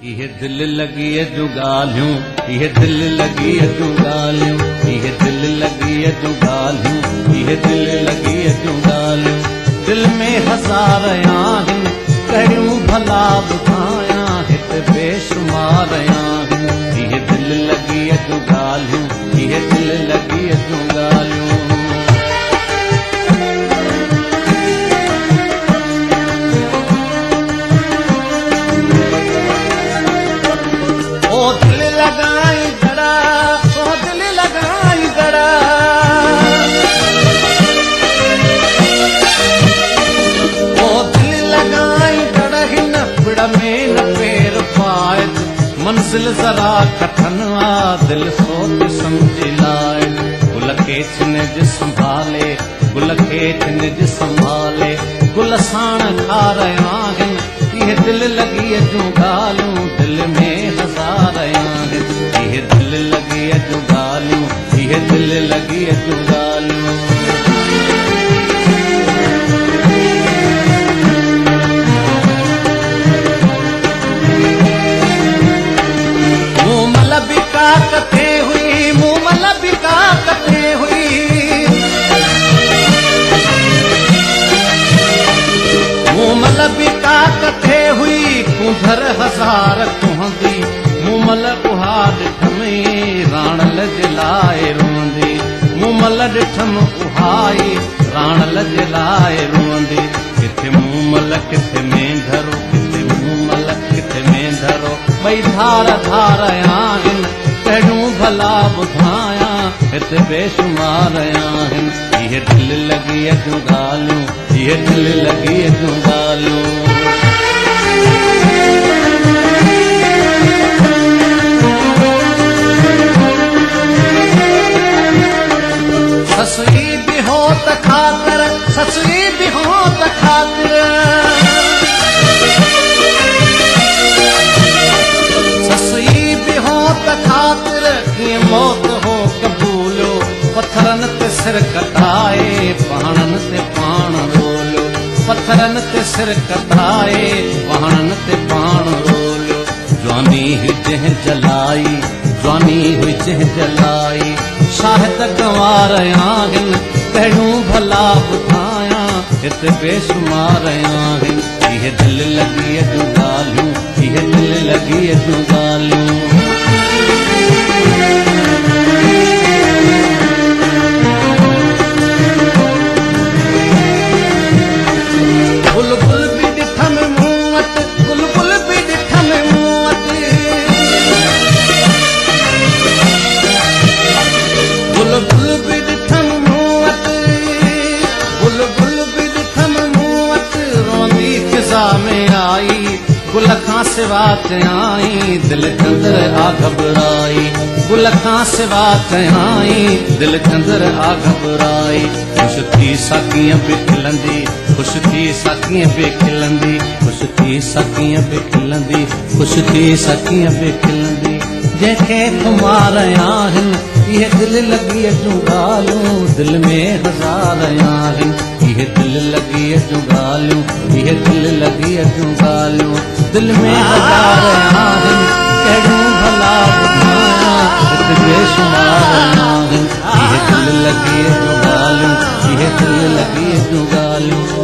ये दिल लगी है जो गालियों, ये दिल लगी है जो गालियों, ये दिल लगी है जो गालियों, ये दिल लगी है जो गालियों। दिल में हजार आहिन करूं भला बुधाया हित बेशुमार आहिन। ये दिल लगी है जो गालियों, ये दिल लगी है जो गालियों। ओ दिल लगाई जड़ा, ओ दिल लगाई जड़ा, ओ दिल लगाई जड़ा ही न पिड़ में न पेर पाए। मंजिल जरा कठन आ दिल सोच समझ लाए। गुल के निज संभाले, गुल के निज संभाले, गुल साण खा रहा है। ये दिल लगी है जो गालूं, दिल में हजार आहिन। ये दिल लगी है जो गालूं, ये दिल लगी है जो गालूं। मुँह मलबिका कथे हुई, मुँह मलबिका कथे हुई, मुँह मलबिका कथे हुई। कुंभर हजार तुहंदी, मुमल उहा ॾिठम राण लजलाए रोंदी। मुमल ॾिठम उहाई राण लजलाए रोंदी। किथे मुमल किथे मेंढरो, किथे मुमल किथे मेंढरो, ॿई धार धार आहिन। कहिड़ूं भला ॿुधायां हिते बेशुमार आहिन। ये दिल लगी है जो गालियूं, ये दिल लगी है जो गालियूं। ससुई भी हो त खातिर, ससुई भी हो त खातिर, ससुई भी हो त खातिर। कीअं मौत हो कबूलो, पत्थरन ते सिर कटाए, पहाड़न ते पाण रोलियो। पत्थरन ते सिर कटाए, पहाड़न ते पाण रोलियो। जवानी हुई जंहिं जलाई, जवानी हुई जंहिं जलाई। शाहिद गंवार आहिन, कहिड़ूं भला ॿुधायां हिते बेशुमार आहिन। ये दिल लगी है जो गालियूं, ये दिल लगी है जो गालियूं। बुलबुल भी ॾिठम मूं वटि, बुलबुल भी ॾिठम मूं वटि, बुलबुल भी ॾिठम मूं वटि, बुलबुल भी ॾिठम मूं वटि। रोंदी फिज़ा में आई, गुल खां सिवा चयाई, दिल चंदर आ घबराई। गुल खां सिवा चयाई, दिल चंदर आ घबराई। खुश थी साकीअ बि खिलंदी, खुश थी साकीअ बि खिलंदी, खुश थी साकीअ बि खिलंदी, खुश थी साकीअ बि खिलंदी। जंहिंखे खुमार आहिन, ये दिल लगी है जो गालियूं, दिल में हजार आहिन। ये दिल लगी है जो गालियूं, ये दिल लगी है जो गालियूं। दिल में हजार आहिन, कहिड़ूं भला ॿुधायां हिते बेशुमार आहिन। ये दिल लगी है जो गालियूं, ये दिल लगी है जो गालियूं।